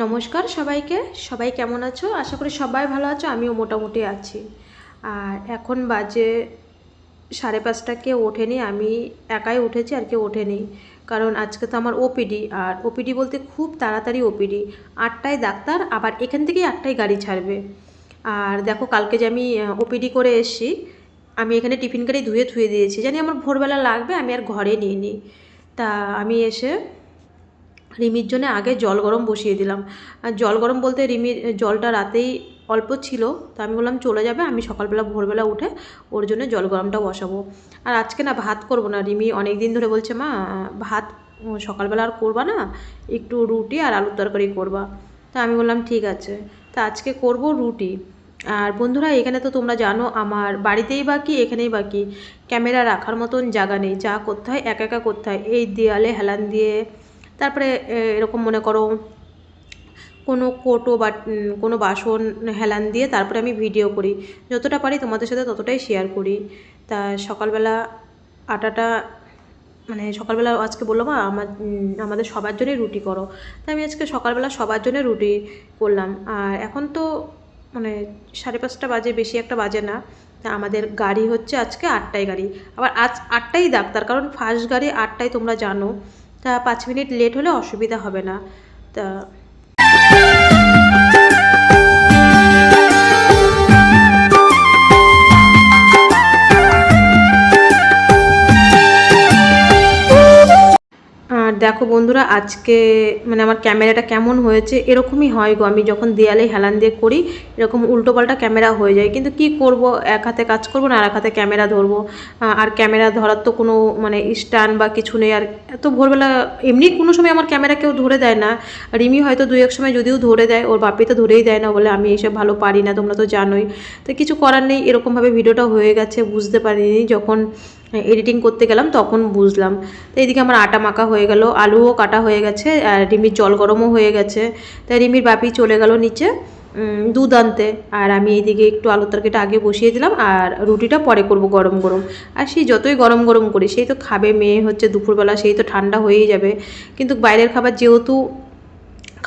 নমস্কার সবাইকে। সবাই কেমন আছো? আশা করি সবাই ভালো আছো, আমিও মোটামুটি আছি। আর এখন বাজে 5:30, কেউ ওঠেনি, আমি একাই উঠেছি আর কেউ ওঠেনি। কারণ আজকে তো আমার ওপিডি, আর ওপিডি বলতে খুব তাড়াতাড়ি ওপিডি। 8টায় ডাক্তার, আবার এখান থেকেই 8টায় গাড়ি ছাড়বে। আর দেখো কালকে যে আমি ওপিডি করে এসেছি, আমি এখানে টিফিন গাড়ি ধুয়ে ধুয়ে দিয়েছি, জানি আমার ভোরবেলা লাগবে, আমি আর ঘরে নিয়ে নিই। তা আমি এসে রিমির জন্য আগে জল গরম বসিয়ে দিলাম। আর জল গরম বলতে রিমির জলটা রাতেই অল্প ছিল, তো আমি বললাম চলে যাবে, আমি সকালবেলা ভোরবেলা উঠে ওর জন্য জল গরমটা বসাবো। আর আজকে না ভাত করব না, রিমি অনেক দিন ধরে বলছে মা ভাত সকালবেলা আর করবা না, একটু রুটি আর আলুর তরকারি করবা। তা আমি বললাম ঠিক আছে, তা আজকে করব রুটি। আর বন্ধুরা, এখানে তো তোমরা জানো আমার বাড়িতেই বাকি, এখানেই বাকি, ক্যামেরা রাখার মতন জায়গা নেই, যা করতে হয় একা একা করতে হয়। এই দেয়ালে হেলান দিয়ে, তারপরে এরকম মনে করো কোনো কোটো বা কোনো বাসন হেলান দিয়ে তারপরে আমি ভিডিও করি, যতটা পারি তোমাদের সাথে ততটাই শেয়ার করি। তা সকালবেলা আটাটা সকালবেলা আজকে বললো মা আমাদের সবার জন্যই রুটি করো। তাই আমি আজকে সকালবেলা সবার জন্য রুটি করলাম। আর এখন তো 5:30 বাজে, বেশি একটা বাজে না। তা আমাদের গাড়ি হচ্ছে আজকে 8টায় গাড়ি, আবার আজ 8টায় ডাক্তার, কারণ ফার্স্ট গাড়ি 8টায় তোমরা জানো। তা 5 মিনিট লেট হলে অসুবিধা হবে না। তা আর দেখো বন্ধুরা, আজকে আমার ক্যামেরাটা কেমন হয়েছে, এরকমই হয় গো, আমি যখন দেয়ালে হেলান দিয়ে করি এরকম উল্টোপাল্টা ক্যামেরা হয়ে যায়। কিন্তু কি করব, এক হাতে কাজ করব না আর এক হাতে ক্যামেরা ধরবো। আর ক্যামেরা ধরার তো কোনো স্ট্যান্ড বা কিছু নেই। আর এত ভোরবেলা এমনি কোনো সময় আমার ক্যামেরা কেউ ধরে দেয় না, রিমি হয়তো 2-1 সময় যদিও ধরে দেয়, ওর বাপি তো ধরেই দেয় না, বলে আমি এসব ভালো পারি না, তোমরা তো জানোই। তো কিছু করার নেই, এরকমভাবে ভিডিওটা হয়ে গেছে, বুঝতে পারিনি, যখন এডিটিং করতে গেলাম তখন বুঝলাম। তো এইদিকে আমার আটা মাখা হয়ে গেল, আলুও কাটা হয়ে গেছে, আর রিমির জল গরমও হয়ে গেছে। তাই রিমির বাপি চলে গেল নিচে দুধ আনতে, আর আমি এইদিকে একটু আলুর তরকারিটা আগে বসিয়ে দিলাম, আর রুটিটা পরে করব গরম গরম। আর সেই যতই গরম গরম করি, সেই তো খাবে মেয়ে হচ্ছে দুপুরবেলা, সেই তো ঠান্ডা হয়েই যাবে। কিন্তু বাইরের খাবার যেহেতু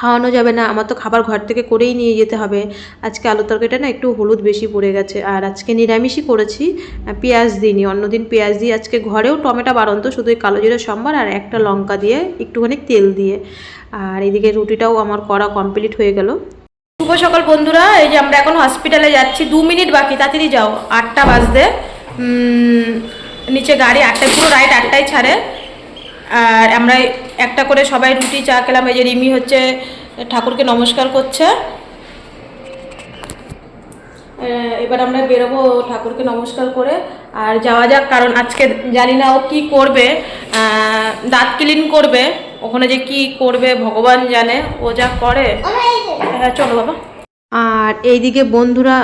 খাওয়ানো যাবে না, আমার তো খাবার ঘর থেকে করেই নিয়ে যেতে হবে। আজকে আলুর তরকারিটা না একটু হলুদ বেশি পড়ে গেছে, আর আজকে নিরামিষই করেছি, পেঁয়াজ দিইনি, অন্যদিন পেঁয়াজ দিয়ে, আজকে ঘরেও টমেটো বাড়ন্ত, শুধু ওই কালো জিরে সম্বার আর একটা লঙ্কা দিয়ে একটুখানি তেল দিয়ে। আর এদিকে রুটিটাও আমার করা কমপ্লিট হয়ে গেল। শুভ সকাল বন্ধুরা, এই যে আমরা এখন হসপিটালে যাচ্ছি, 2 মিনিট বাকি, তাড়াতাড়ি যাও, 8টা বাজতে। নিচে গাড়ি 8টায়, পুরো রাইট 8টায় ছাড়ে। আর আমরা একটা করে সবাই রুটি চা খেলাম। এই যে রিমি হচ্ছে ঠাকুরকে নমস্কার করছে। এবার আমরা বেরোবো ঠাকুরকে নমস্কার করে, আর যাওয়া যাক, কারণ আজকে জানি না ও কী করবে, দাঁত ক্লিন করবে, ওখানে যে কি করবে ভগবান জানে, ও যা করে। হ্যাঁ চলো বাবা। আর এইদিকে বন্ধুরা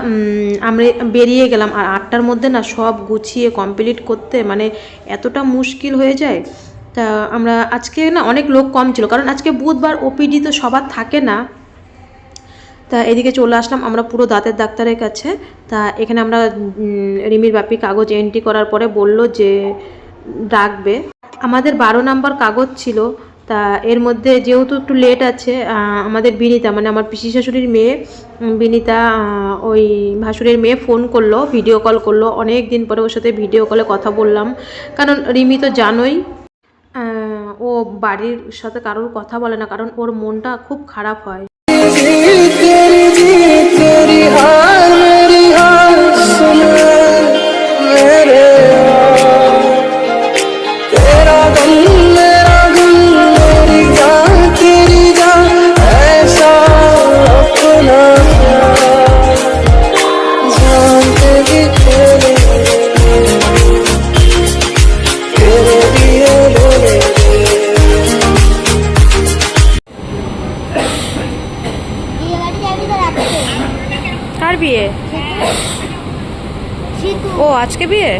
আমরা বেরিয়ে গেলাম, আর 8টার মধ্যে না সব গুছিয়ে কমপ্লিট করতে এতটা মুশকিল হয়ে যায়। তা আমরা আজকে না অনেক লোক কম ছিল, কারণ আজকে বুধবার, ওপিডি তো সবার থাকে না। তা এদিকে চলে আসলাম আমরা পুরো দাঁতের ডাক্তারের কাছে। তা এখানে আমরা রিমির বাপি কাগজ এন্ট্রি করার পরে বলল যে ডাকবে। আমাদের 12 নম্বর কাগজ ছিল। তা এর মধ্যে যেহেতু একটু লেট আছে, আমাদের বিনিতা আমার পিসি শাশুড়ির মেয়ে বিনিতা, ওই ভাসুরের মেয়ে ফোন করলো, ভিডিও কল করলো, অনেক দিন পরে ওর সাথে ভিডিও কলে কথা বললাম। কারণ রিমি তো জানোই ও বাড়ির সাথে কারোর কথা বলে না, কারণ ওর মনটা খুব খারাপ হয়। কার বিয়ে? ও আজকে বিয়ে?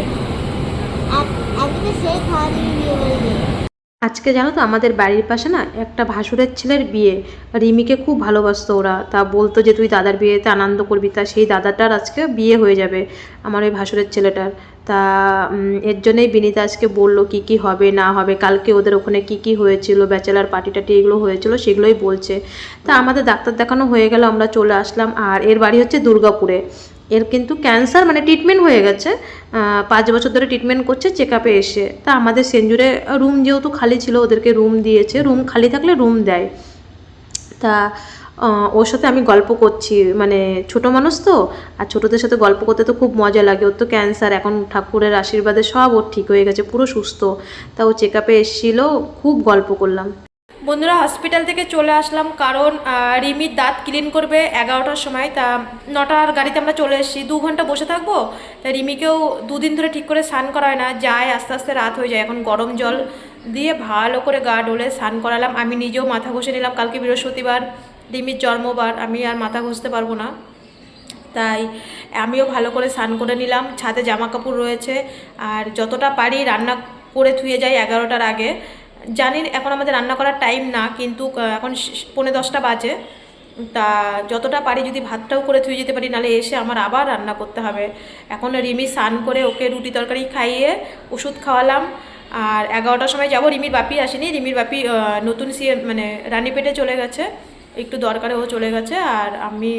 আজকে জানো তো আমাদের বাড়ির পাশে না একটা ভাসুরের ছেলের বিয়ে। রিমিকে খুব ভালোবাসতো ওরা, তা বলতো যে তুই দাদার বিয়েতে আনন্দ করবি, তা সেই দাদাটার আজকে বিয়ে হয়ে যাবে আমার ওই ভাসুরের ছেলেটার। তা এর জন্যই বিনীতা আজকে বললো কি কি হবে না হবে, কালকে ওদের ওখানে কি কি হয়েছিল, ব্যাচেলার পার্টি টাটি এগুলো হয়েছিল সেগুলোই বলছে। তা আমাদের ডাক্তার দেখানো হয়ে গেল, আমরা চলে আসলাম। আর এর বাড়ি হচ্ছে দুর্গাপুরে। এর কিন্তু ক্যান্সার মানে ট্রিটমেন্ট হয়ে গেছে, 5 বছর ধরে ট্রিটমেন্ট করছে চেক আপে এসে। তা আমাদের সেঞ্জুরে রুম যেহেতু খালি ছিল, ওদেরকে রুম দিয়েছে, রুম খালি থাকলে রুম দেয়। তা ওর সাথে আমি গল্প করছি, মানে ছোট মানুষ তো, আর ছোটদের সাথে গল্প করতে তো খুব মজা লাগে। ওর তো ক্যান্সার, এখন ঠাকুরের আশীর্বাদে সব ওর ঠিক হয়ে গেছে, পুরো সুস্থ। তা ও চেক আপে এসেছিলো, খুব গল্প করলাম। বন্ধুরা হসপিটাল থেকে চলে আসলাম, কারণ রিমির দাঁত ক্লিন করবে 11টার সময়। তা 9টার গাড়িতে আমরা চলে এসেছি, 2 ঘন্টা বসে থাকবো। তা রিমিকেও 2 দিন ধরে ঠিক করে স্নান করায় না, যায় আস্তে আস্তে রাত হয়ে যায়। এখন গরম জল দিয়ে ভালো করে গা ডলে স্নান করালাম। আমি নিজেও মাথা ঘষে নিলাম, কালকে বৃহস্পতিবার রিমির জন্মবার, আমি আর মাথা ঘষতে পারবো না, তাই আমিও ভালো করে স্নান করে নিলাম। ছাদে জামা কাপড় রয়েছে, আর যতটা পারি রান্না করে ধুয়ে যাই 11টার আগে। জানি এখন আমাদের রান্না করার টাইম না, কিন্তু এখন 9:45 বাজে। তা যতটা পারি যদি ভাতটাও করে ধুয়ে যেতে পারি, নাহলে এসে আমার আবার রান্না করতে হবে। এখন রিমি স্নান করে ওকে রুটি তরকারি খাইয়ে ওষুধ খাওয়ালাম। আর 11টার সময় যাব। রিমির বাপি আসেনি, রিমির বাপি নতুন মানে রানীপেটে চলে গেছে, একটু দরকারে ও চলে গেছে। আর আমি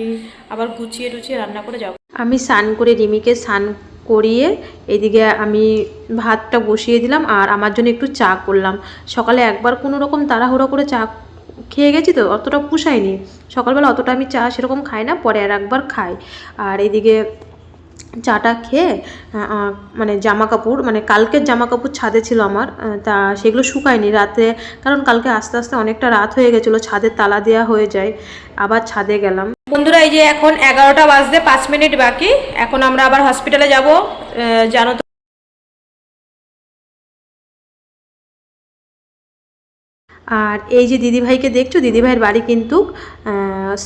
আবার গুছিয়ে টুছিয়ে রান্না করে যাব। আমি স্নান করে রিমিকে স্নান করিয়ে এদিকে আমি ভাতটা বসিয়ে দিলাম, আর আমার জন্য একটু চা করলাম। সকালে একবার কোনো রকম তাড়াহুড়ো করে চা খেয়ে গেছি, তো অতটা পুষায়নি সকালবেলা, অতটা আমি চা সেরকম খাই না, পরে আর একবার খাই। আর এদিকে চাটা খেয়ে মানে জামা কাপড়, মানে কালকের জামা কাপড় ছাদে ছিল আমার, তা সেগুলো শুকায়নি রাতে, কারণ কালকে আস্তে আস্তে অনেকটা রাত হয়ে গেছিলো, ছাদের তালা দেওয়া হয়ে যায়। আবার ছাদে গেলাম। বন্ধুরা এই যে এখন 11টা বাজতে 5 মিনিট বাকি, এখন আমরা আবার হসপিটালে যাব। জানো তো, আর এই যে দিদিভাইকে দেখছো, দিদিভাইয়ের বাড়ি কিন্তু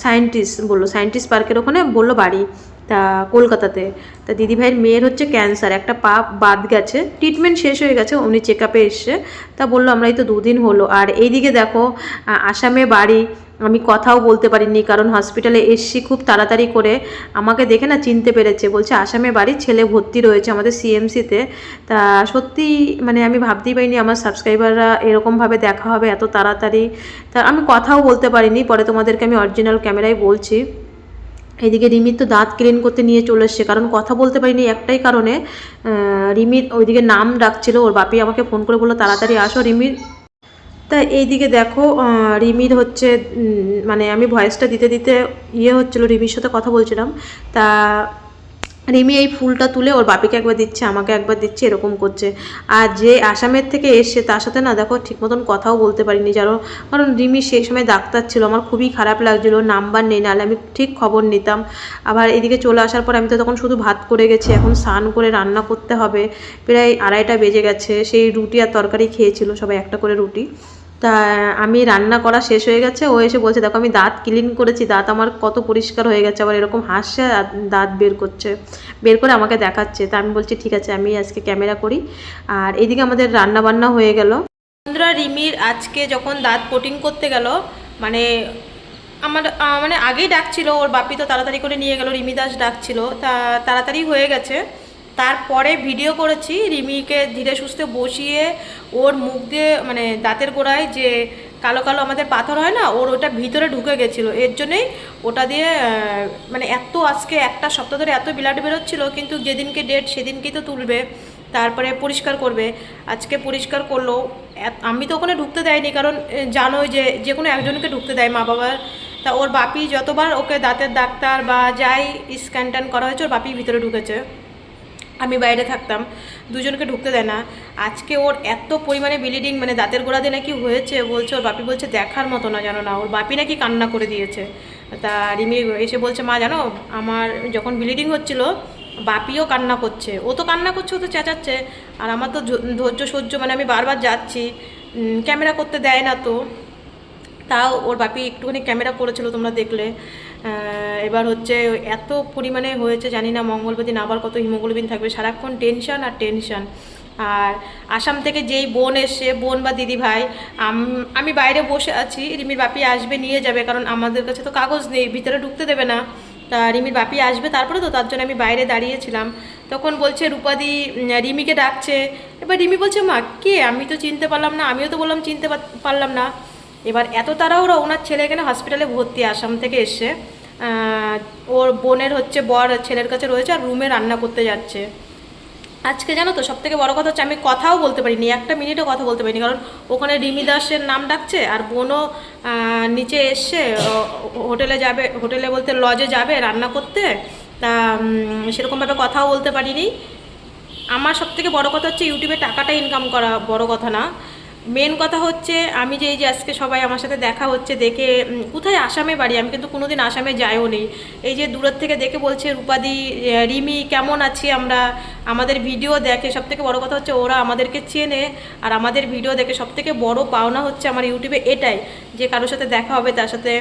সায়েন্টিস্ট বললো, সায়েন্টিস্ট পার্কের ওখানে বললো বাড়ি, তা কলকাতাতে। তা দিদিভাইয়ের মেয়ের হচ্ছে ক্যান্সার, একটা পা বাদ গেছে, ট্রিটমেন্ট শেষ হয়ে গেছে, উনি চেক আপে এসছে। তা বললো আমরা এই তো 2 দিন হলো। আর এইদিকে দেখো আসামে বাড়ি, আমি কথাও বলতে পারিনি, কারণ হসপিটালে এসছি খুব তাড়াতাড়ি করে। আমাকে দেখে না চিনতে পেরেছে, বলছে আসামে বাড়ি, ছেলে ভর্তি রয়েছে আমাদের সিএমসিতে। তা সত্যি মানে আমি ভাবতেই পারিনি আমার সাবস্ক্রাইবাররা এরকমভাবে দেখা হবে এত তাড়াতাড়ি। তা আমি কথাও বলতে পারিনি, পরে তোমাদেরকে আমি অরিজিনাল ক্যামেরায় বলছি। এদিকে রিমির তো দাঁত ক্লিন করতে নিয়ে চলে এসছে, কারণ কথা বলতে পারিনি একটাই কারণে, রিমির ওইদিকে নাম ডাকছিল, ওর বাপি আমাকে ফোন করে বললো তাড়াতাড়ি আসো রিমির। তা এইদিকে দেখো রিমির হচ্ছে মানে আমি ভয়েসটা দিতে দিতে হচ্ছিলো, রিমির সাথে কথা বলছিলাম। তা রিমি এই ফুলটা তুলে ওর বাপিকে একবার দিচ্ছে, আমাকে একবার দিচ্ছে, এরকম করছে। আর যে আসামের থেকে এসছে তার সাথে না দেখো ঠিক মতন কথাও বলতে পারিনি জানো, কারণ রিমি সেই সময় ডাক্তার ছিল, আমার খুবই খারাপ লাগছিলো, নাম্বার নেই, নাহলে আমি ঠিক খবর নিতাম। আবার এদিকে চলে আসার পর আমি তো তখন শুধু ভাত করে গেছি, এখন স্নান করে রান্না করতে হবে, প্রায় 2:30টা বেজে গেছে। সেই রুটি আর তরকারি খেয়েছিল সবাই, একটা করে রুটি। তা আমি রান্না করা শেষ হয়ে গেছে, ও এসে বলছে দেখো আমি দাঁত ক্লিন করেছি, দাঁত আমার কত পরিষ্কার হয়ে গেছে, আবার এরকম হাসছে আর দাঁত বের করছে, বের করে আমাকে দেখাচ্ছে। তা আমি বলছি ঠিক আছে আমি আজকে ক্যামেরা করি। আর এইদিকে আমাদের রান্না বান্না হয়ে গেল। বন্ধুরা রিমির আজকে যখন দাঁত কোটিং করতে গেল, মানে আমার মানে আগেই ডাকছিল, ওর বাপি তো তাড়াতাড়ি করে নিয়ে গেল, রিমি দাস ডাকছিল, তা তাড়াতাড়ি হয়ে গেছে। তারপরে ভিডিও করেছি রিমিকে ধীরে সুস্থে বসিয়ে, ওর মুখ দিয়ে মানে দাঁতের গোড়ায় যে কালো কালো আমাদের পাথর হয় না, ওর ওটা ভিতরে ঢুকে গেছিলো, এর জন্যেই ওটা দিয়ে মানে এত আজকে 1 সপ্তাহ ধরে এত ব্লাড বেরোচ্ছিলো, কিন্তু যেদিনকে ডেট সেদিনকেই তো তুলবে, তারপরে পরিষ্কার করবে। আজকে পরিষ্কার করলো। আমি তো ওখানে ঢুকতে দেয়নি, কারণ জানোই যে যে কোনো একজনকে ঢুকতে দেয় মা বাবার। তা ওর বাপি যতবার ওকে দাঁতের ডাক্তার বা যাই স্ক্যান ট্যান করা হয়েছে, ওর বাপি ভিতরে ঢুকেছে, আমি বাইরে থাকতাম, দুজনকে ঢুকতে দেয় না। আজকে ওর এত পরিমাণে ব্লিডিং, মানে দাঁতের গোড়া দিয়ে নাকি হয়েছে, বলছে ওর বাপি বলছে দেখার মতো না, জানো না, ওর বাপি নাকি কান্না করে দিয়েছে। তা রিমি এসে বলছে মা জানো আমার যখন ব্লিডিং হচ্ছিল বাপিও কান্না করছে, ও তো কান্না করছে, ও তো চেঁচাচ্ছে, আর আমার তো ধৈর্য সহ্য, মানে আমি বারবার যাচ্ছি, ক্যামেরা করতে দেয় না, তো তাও ওর বাপি একটুখানি ক্যামেরা করেছিল, তোমরা দেখলে। এবার হচ্ছে এত পরিমাণে হয়েছে, জানি না মঙ্গলবার দিন আবার কত হিমোগ্লোবিন থাকবে, সারাক্ষণ টেনশান আর টেনশান। আর আসাম থেকে যেই বোন এসছে, বোন বা দিদি ভাই, আমি বাইরে বসে আছি, রিমির বাপি আসবে নিয়ে যাবে, কারণ আমাদের কাছে তো কাগজ নেই, ভিতরে ঢুকতে দেবে না। তা রিমির বাপি আসবে তারপরে, তো তার জন্য আমি বাইরে দাঁড়িয়েছিলাম। তখন বলছে রূপাদি রিমিকে ডাকছে। এবার রিমি বলছে মা কে, আমি তো চিনতে পারলাম না। আমিও তো বললাম চিনতে পারলাম না। এবার এত তাড়াহুড়ো, ওনার ছেলে এখানে হসপিটালে ভর্তি, আসাম থেকে এসছে। ওর বোনের হচ্ছে বর ছেলের কাছে রয়েছে, আর রুমে রান্না করতে যাচ্ছে। আজকে জানো তো সব থেকে বড়ো কথা হচ্ছে আমি কথাও বলতে পারিনি, একটা মিনিটও কথা বলতে পারিনি, কারণ ওখানে রিমি দাসের নাম ডাকছে, আর বোনও নিচে এসছে, হোটেলে যাবে, হোটেলে বলতে লজে যাবে রান্না করতে। তা সেরকমভাবে কথাও বলতে পারিনি। আমার সব থেকে বড়ো কথা হচ্ছে ইউটিউবে টাকাটা ইনকাম করা বড় কথা না, মেন কথা হচ্ছে আমি যে এই যে আজকে সবাই আমার সাথে দেখা হচ্ছে দেখে, কোথায় আসামে বাড়ি, আমি কিন্তু কোনোদিন আসামে যাইও নেই। এই যে দূরের থেকে দেখে বলছে রূপাদি রিমি কেমন আছি আমরা, আমাদের ভিডিও দেখে, সব থেকে বড়ো কথা হচ্ছে ওরা আমাদেরকে চেনে আর আমাদের ভিডিও দেখে। সব থেকে বড়ো পাওনা হচ্ছে আমার ইউটিউবে এটাই, যে কারোর সাথে দেখা হবে তার সাথে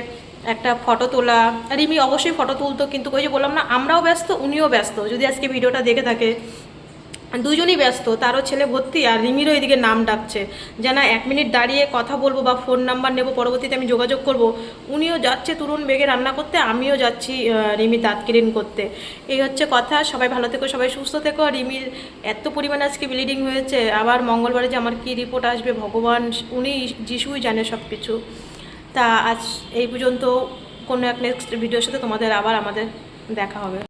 একটা ফটো তোলা। রিমি অবশ্যই ফটো তুলতো, কিন্তু ওই যে বললাম না, আমরাও ব্যস্ত, উনিও ব্যস্ত, যদি আজকে ভিডিওটা দেখে থাকে, দুজনই ব্যস্ত। তারও ছেলে ভর্তি, আর রিমিরও এদিকে নাম ডাকছে, যে না 1 মিনিট দাঁড়িয়ে কথা বলবো বা ফোন নাম্বার নেব, পরবর্তীতে আমি যোগাযোগ করব। উনিও যাচ্ছে তুরুন বেগে রান্না করতে, আমিও যাচ্ছি রিমির দাঁত ক্লিন করতে। এই হচ্ছে কথা। সবাই ভালো থেকো, সবাই সুস্থ থেকো। রিমির এত পরিমাণে আজকে ব্লিডিং হয়েছে, আবার মঙ্গলবারে যে আমার কী রিপোর্ট আসবে ভগবান, উনি যিশুই জানে সব কিছু। তা আজ এই পর্যন্ত, কোনো এক নেক্সট ভিডিওর সাথে তোমাদের আবার আমাদের দেখা হবে।